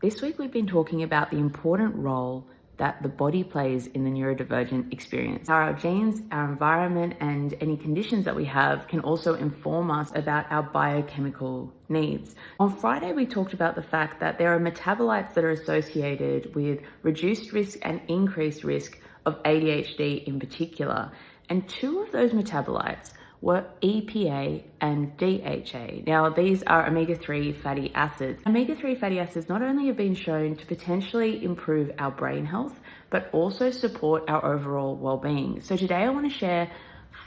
This week we've been talking about the important role that the body plays in the neurodivergent experience. How our genes, our environment, and any conditions that we have can also inform us about our biochemical needs. On Friday, we talked about the fact that there are metabolites that are associated with reduced risk and increased risk of ADHD in particular. And two of those metabolites were EPA and DHA. Now, these are omega-3 fatty acids. Omega-3 fatty acids not only have been shown to potentially improve our brain health, but also support our overall well-being. So today I want to share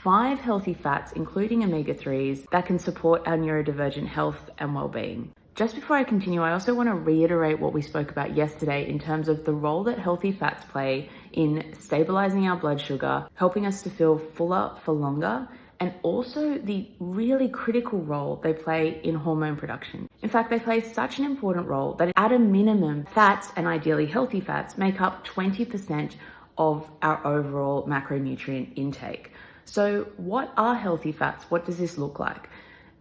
5 healthy fats, including omega-3s, that can support our neurodivergent health and well-being. Just before I continue, I also want to reiterate what we spoke about yesterday in terms of the role that healthy fats play in stabilizing our blood sugar, helping us to feel fuller for longer, and also the really critical role they play in hormone production. In fact, they play such an important role that at a minimum, fats, and ideally healthy fats, make up 20% of our overall macronutrient intake. So what are healthy fats? What does this look like?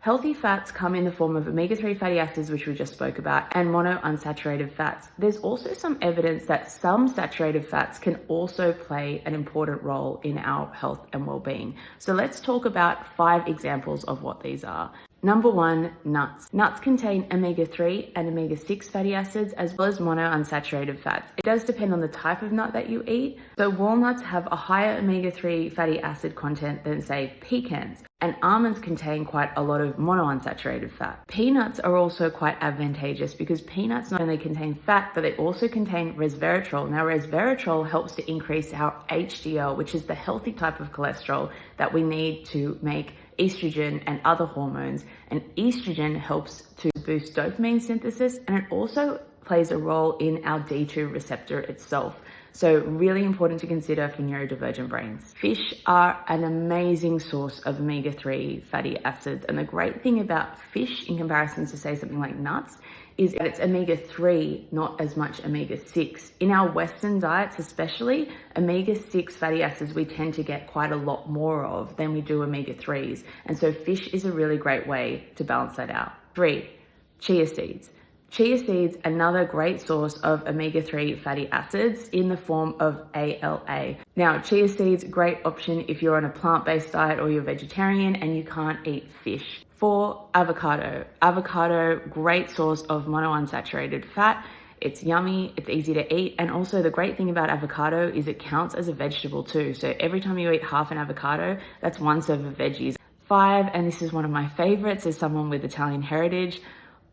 Healthy fats come in the form of omega-3 fatty acids, which we just spoke about, and monounsaturated fats. There's also some evidence that some saturated fats can also play an important role in our health and well-being. So let's talk about 5 examples of what these are. Number 1, nuts. Nuts contain omega-3 and omega-6 fatty acids, as well as monounsaturated fats. It does depend on the type of nut that you eat. So walnuts have a higher omega-3 fatty acid content than, say, pecans. And almonds contain quite a lot of monounsaturated fat. Peanuts are also quite advantageous because peanuts not only contain fat, but they also contain resveratrol. Now, resveratrol helps to increase our HDL, which is the healthy type of cholesterol that we need to make estrogen and other hormones. And estrogen helps to boost dopamine synthesis, and it also plays a role in our D2 receptor itself. So really important to consider for neurodivergent brains. Fish are an amazing source of omega-3 fatty acids. And the great thing about fish in comparison to, say, something like nuts is that it's omega-3, not as much omega-6. In our Western diets especially, omega-6 fatty acids we tend to get quite a lot more of than we do omega-3s. And so fish is a really great way to balance that out. 3, chia seeds. Chia seeds, another great source of omega-3 fatty acids in the form of ALA. Now, chia seeds, great option if you're on a plant-based diet or you're vegetarian and you can't eat fish. 4, avocado. Avocado, great source of monounsaturated fat. It's yummy, it's easy to eat, and also the great thing about avocado is it counts as a vegetable too. So every time you eat half an avocado, that's 1 serve of veggies. 5, and this is one of my favorites as someone with Italian heritage,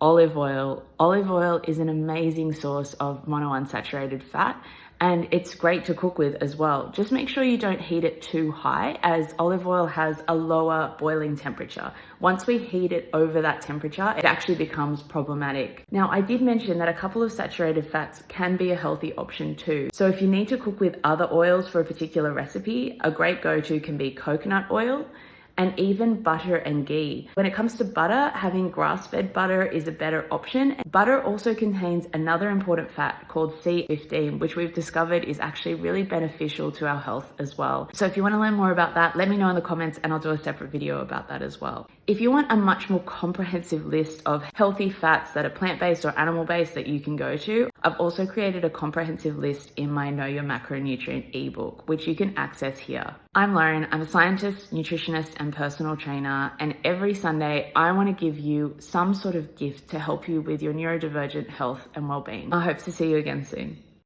olive oil. Olive oil is an amazing source of monounsaturated fat, and it's great to cook with as well. Just make sure you don't heat it too high, as olive oil has a lower boiling temperature. Once we heat it over that temperature, it actually becomes problematic. Now, I did mention that a couple of saturated fats can be a healthy option too. So if you need to cook with other oils for a particular recipe, a great go-to can be coconut oil, and even butter and ghee. When it comes to butter, having grass-fed butter is a better option. Butter also contains another important fat called C15, which we've discovered is actually really beneficial to our health as well. So if you want to learn more about that, let me know in the comments and I'll do a separate video about that as well. If you want a much more comprehensive list of healthy fats that are plant-based or animal-based that you can go to, I've also created a comprehensive list in my Know Your Macronutrient ebook, which you can access here. I'm Lauren, I'm a scientist, nutritionist, and personal trainer, and every Sunday I want to give you some sort of gift to help you with your neurodivergent health and well-being. I hope to see you again soon.